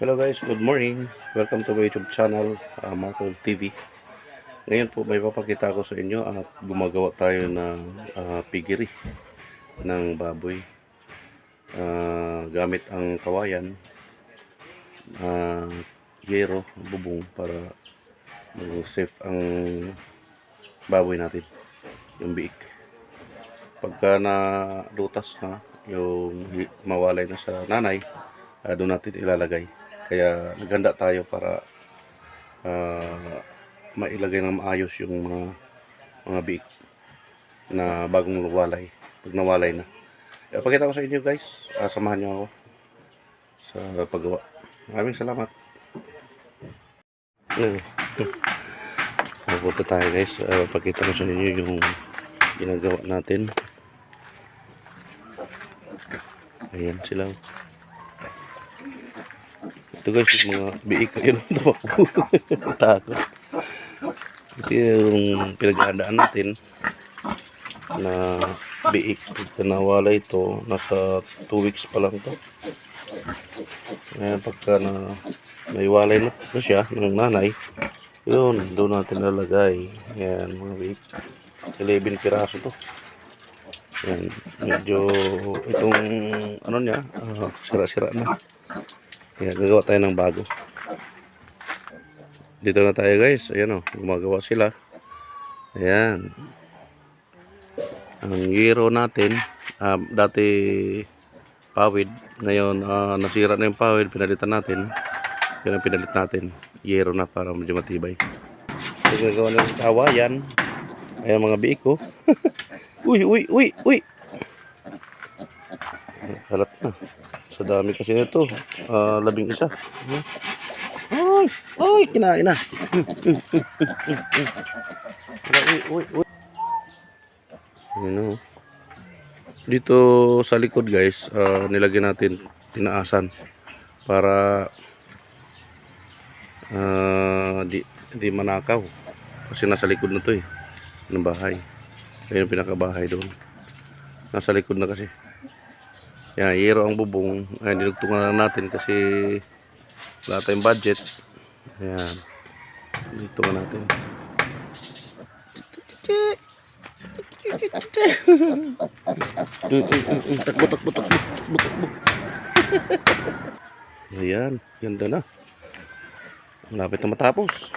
Hello guys, good morning. Welcome to my YouTube channel, Marco TV. Ngayon po may papakita ko sa inyo at gumagawa tayo ng piggery ng baboy. Gamit ang kawayan, yero, bubong para mag-safe ang baboy natin, yung biik. Pagka nalutas na, yung mawalay na sa nanay, doon natin ilalagay. Kaya naghanda tayo para mailagay ng maayos yung mga biik na bagong walay. Pag nawalay na, pakita ko sa inyo guys. Samahan nyo ako sa paggawa. Maraming salamat. Punta tayo guys. Pakita ko sa inyo yung ginagawa natin. Ayan sila. Ito guys, yung mga biik. Ayun, tumakbo. Takot. Ito yung pinaghandaan natin na biik. Pagka nawala ito, nasa 2 weeks pa lang ito. Ayan, pagka may walay na siya ng nanay, yun, doon natin lalagay. Ayan, mga biik. 11 piraso to. Ayan, medyo itong ano niya, sira-sira na. Kaya gagawa tayo ng bago. Dito na tayo guys. Ayan o, gumagawa sila. Ayan. Ang yero natin, dati pawid. Ngayon, nasira na yung pawid. Pinalitan natin. Yun ang pinalit natin. Yero na para medyo matibay. Ito gagawa ng kawayan. Ayan mga biik ko. Uy. Halat na. Sa dami kasi nito. 11. Ay, kinain na. Uy. Ayan o. Dito sa likod guys, nilagyan natin tinaasan para di manakaw. Kasi nasa likod na to ng bahay. Ayun yung pinakabahay doon. Nasa likod na kasi. Yan, yero ang bubong. Ayan, dinugtungan na natin kasi wala tayong budget. Ayan. Dinugtungan natin. Takbo. Ayan, ganda na. Malapit na matapos.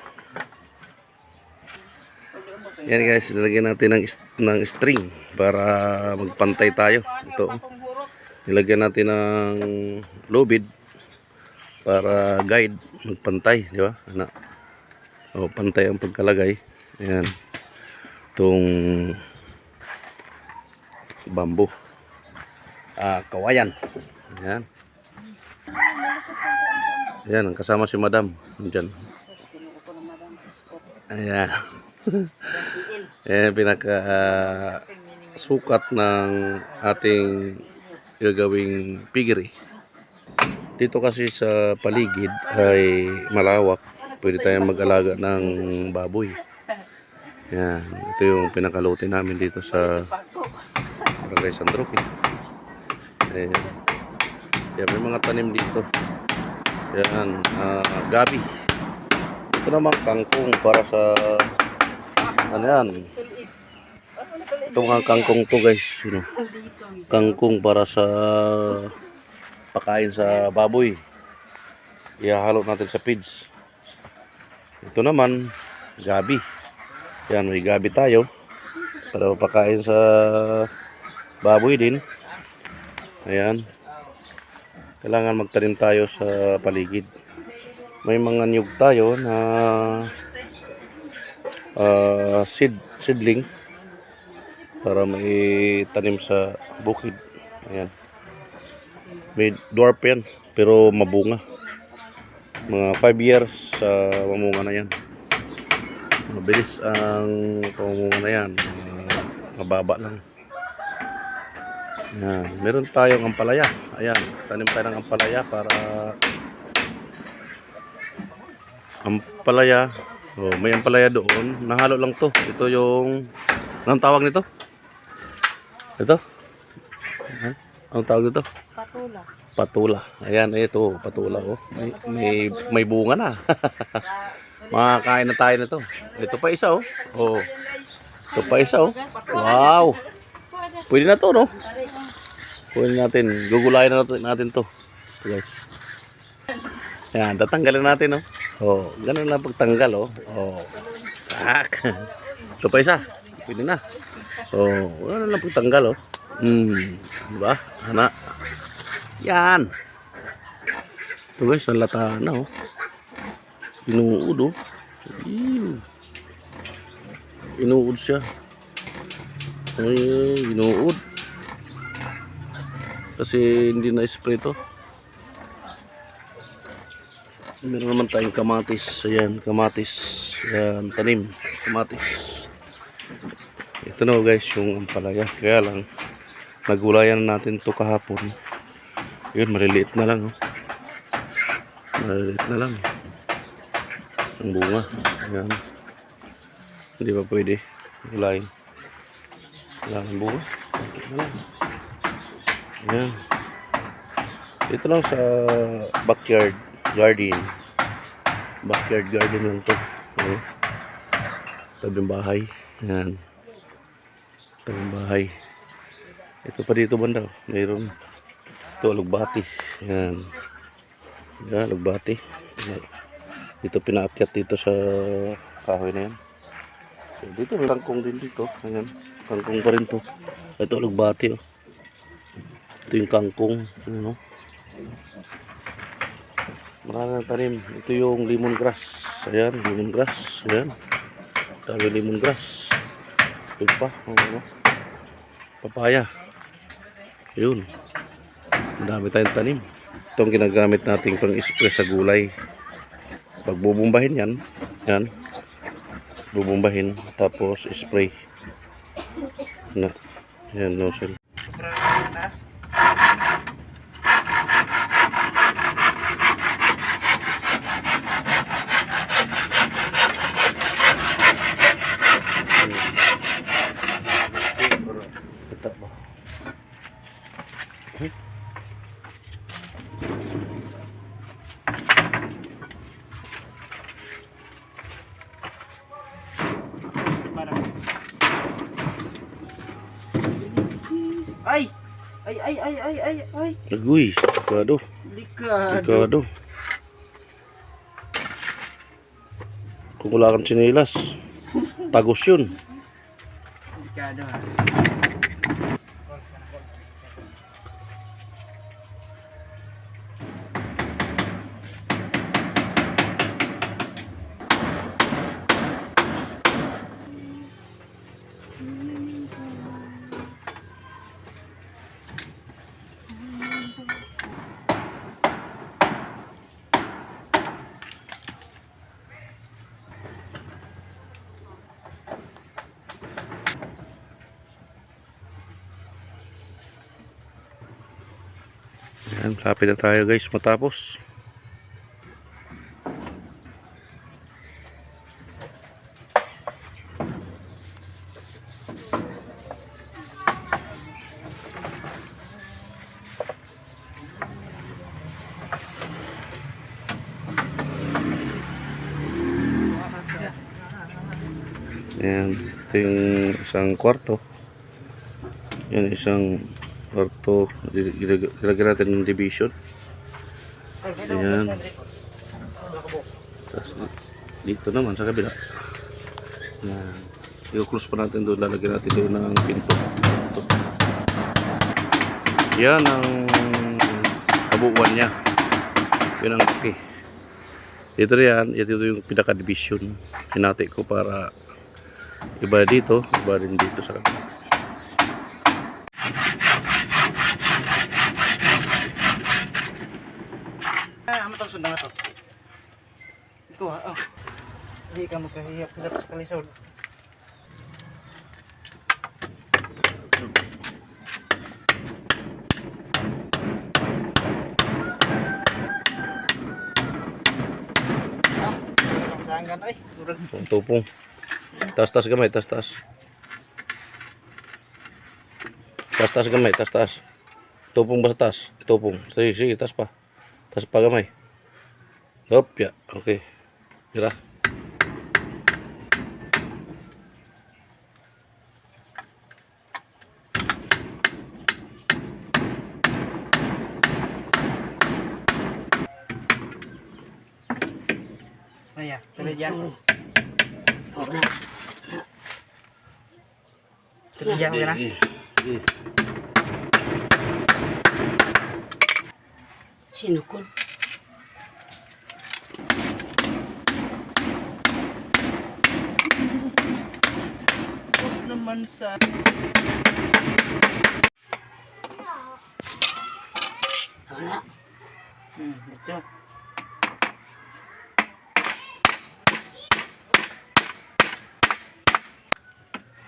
Yan guys, nilagyan natin ng string para magpantay tayo. Ito. Nilagyan natin ng lubid para guide, magpantay, di ba? Pantay ang pagkalagay. Ayan. Itong bamboo. Kawayan. Ayan. Ayan, kasama si Madam. Diyan. Ayan. Ayan, pinaka sukat ng ating gagawing piggery. Dito kasi sa paligid ay malawak. Pwede tayong mag-alaga ng baboy. Yan. Ito yung pinakaluti namin dito sa Barangay San Roque. Ayan. Yan, may mga tanim dito. Yan. Gabi. Ito naman kangkong para sa ano yan. Itong kangkong to guys. Kangkong para sa pakain sa baboy. Ihahalo natin sa feeds. Ito naman gabi. Yan, may gabi tayo para pakain sa baboy din. Ayan. Kailangan magtanim tayo sa paligid. May mga niyog tayo na seedling para may tanim sa bukid. Ayan. May dwarf yan, pero mabunga. Mga 5 years mamunga na yan. Mabilis ang pamunga na yan. Mababa lang. Ayan. Meron tayong ampalaya. Ayan. Tanim tayo ng ampalaya para ampalaya. May ampalaya doon. Nahalo lang to. Ito yung anong tawag nito? Ito? Anong tawag nito? Patula. Patula. Ayan, ito, patula oh. May bunga na. Makakain na tayo nito. Ito pa isa oh. Oh. Ito pa isa oh. Wow. Pwede na to no. Pwede natin. Gugulayan na natin to. Ito guys. Ayan, tatanggalin natin oh. Oh, ganun lang pagtanggal oh. Oh. Tak. Ito pa isa. Pwede na. Oh, ganun lang pagtanggal oh. Diba? Anak. Yan. Ito guys, ang lata na oh. Inuud oh. Inuud siya. Ay, inuud. Kasi hindi na-spray to. Meron naman tayong kamatis. Ayan, kamatis. Ayan, tanim. Kamatis. Ito na guys, yung ampalaya. Kaya lang, nagulayan natin to kahapon. Yun, maliliit na lang. Oh. Maliliit na lang. Ang bunga. Ayan. Hindi ba pwede gulayin? Wala ng bunga. Wala. Ayan. Dito lang sa backyard garden. Backyard garden lang to. Ayan. Tabing bahay. Ayan. Tabing bahay. Ito pa dito banda. Mayroon. Ito, lugbati. Ayan. Ayan, lugbati. Dito pinaakyat dito sa kahoy na yan. So, dito may kangkong din dito. Ayan. Kangkong pa rin to. Ito, lugbati. Oh. Ito yung kangkong. Ayan, oh. Marami ng tanim. Ito yung lemongrass. Ayan, lemongrass. Ayan. Dami lemongrass. Ito pa. Oh. Papaya. Yun. Madami tayong tanim. Itong ginagamit nating pang-spray sa gulay. Pag bubumbahin yan, yan. Bubumbahin. Tapos spray. Na. Yan, nozzle. Ay! Ay! Aguy, delikado. Delikado. Kung wala kang tsinelas, tagos yun. Delikado ha. Ayan, lapit na tayo guys matapos. Ayan, ito yung isang kwarto. Yan, isang kwarto. Ilagyan natin ng division. Ayan. Tapos, dito naman sa kabila. Ayan. I-close pa natin doon. Lalagyan natin doon ng pinto. Ito. Yan ang kabuuan niya. Yun ang okay. Dito yan. Ito yung pinaka-division. Hinati ko para iba dito, iba rin dito sa kabila. Amatang sundan na to. Ikaw ha, oh. Hindi ka magkahiyap-hilap sa kalisod. Sanggan ay, durag. Tupong. Tas-tas gamay, tas-tas. Tas-tas gamay, tas-tas. Tupong ba sa taas? Itupong. Sige, sige, taas pa. Taas pa gamay. Hop, ya. Okay. Tira. Ayan, tuloy dyan. Okay na. Tuloy dyan, okay na. Sige. Sinukod. Huwag naman sa... Wala. Dito.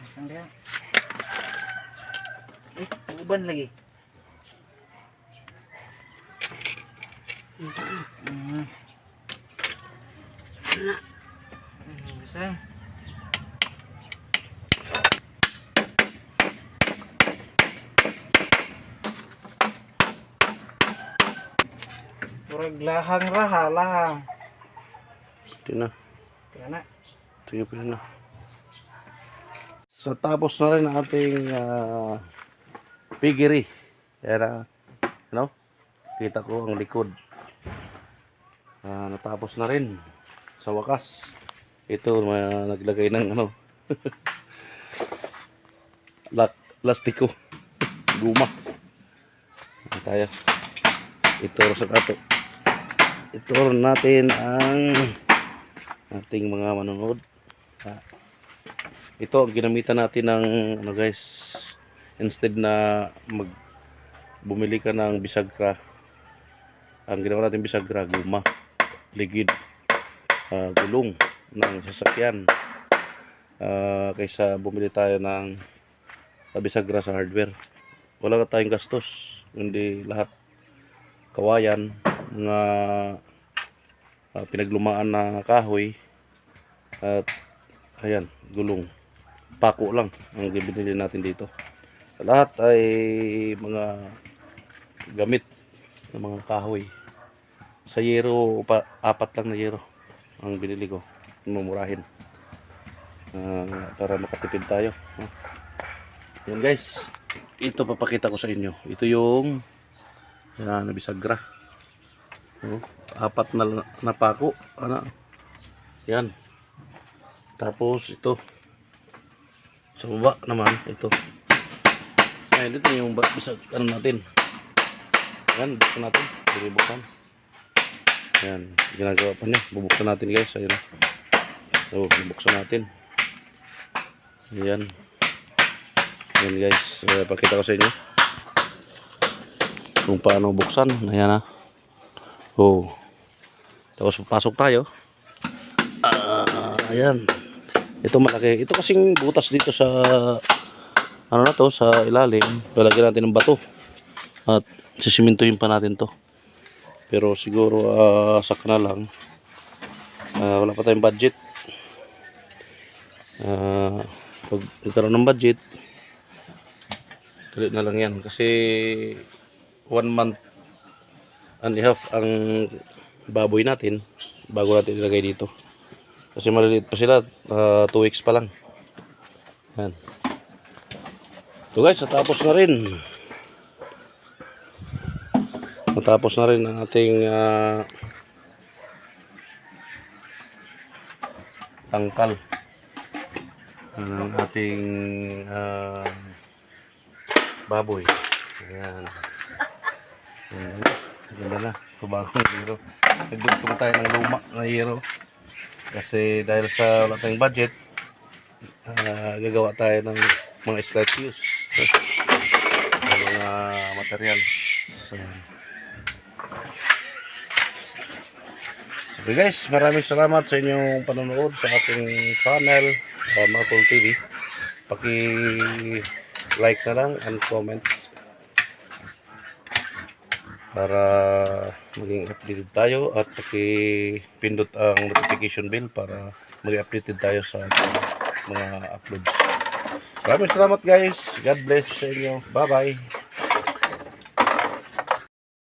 Masang dia. Uban lagi. Bisa. Murag lahang raha, lahang. Ito na. Kaya na. Sige, pwede na. So, tapos na rin ang ating piggery. Yan ano? Kita ko ang likod. Natapos na rin. Sa wakas. Ito, naglagay ng ano. Lastiko. Guma. Tayo. Ituro sa ato. Ituro natin ang ating mga manonood. Ito ang ginamitan natin ng ano guys, instead na bumili ka ng bisagra, ang ginawa natin bisagra, guma, ligid, gulong ng sasakyan, kaysa bumili tayo ng bisagra sa hardware. Wala na tayong gastos, hindi lahat kawayan, mga pinaglumaan na kahoy, at ayan, gulong, pako lang ang binili natin dito. Lahat ay mga gamit ng mga kahoy. Sa yero, 4 lang na yero ang binili ko, mumurahin, para makatipid tayo. Yan guys, ito papakita ko sa inyo. Ito yung yan, bisagra. 4 na pako, ano? Yan. Tapos ito sa baba naman, ito. Ayan, dito yung bisag ano natin. Ayan, buksan natin, bubuksan. Ayan, ginagawa pa niya, bubuksan natin guys. Ayan, so bubuksan natin. Ayan. Ayan guys, pakita ko sa inyo kung paano buksan. Ayan na. Oh, tapos papasok tayo. Ayan. Ito malaki. Ito kasing butas dito sa ano na to, sa ilalim. Lalagyan natin ng bato. At sisimintuhin pa natin to. Pero siguro saka na lang. Wala pa tayong budget. Pag nagkaroon ng budget, dali na lang yan. Kasi 1 month and a half ang baboy natin bago natin ilagay dito. Kasi maliliit pa sila, 2 weeks pa lang. Yan. Ito guys, natapos na rin. Natapos na rin ang ating tangkal. Ang ating baboy. Ayan. Ayan. Ganda na. So bagong hero. Nagdugtong tayo ng luma na hero. Kasi dahil sa wala tayong budget, gagawa tayo ng mga statues, ng mga material. So, okay guys, maraming salamat sa inyong panonood sa ating channel, Marcol TV. Paki-like na lang and comment para maging updated tayo, at paki-pindot ang notification bell para maging updated tayo sa mga uploads. Maraming salamat guys. God bless sa inyo. Bye bye.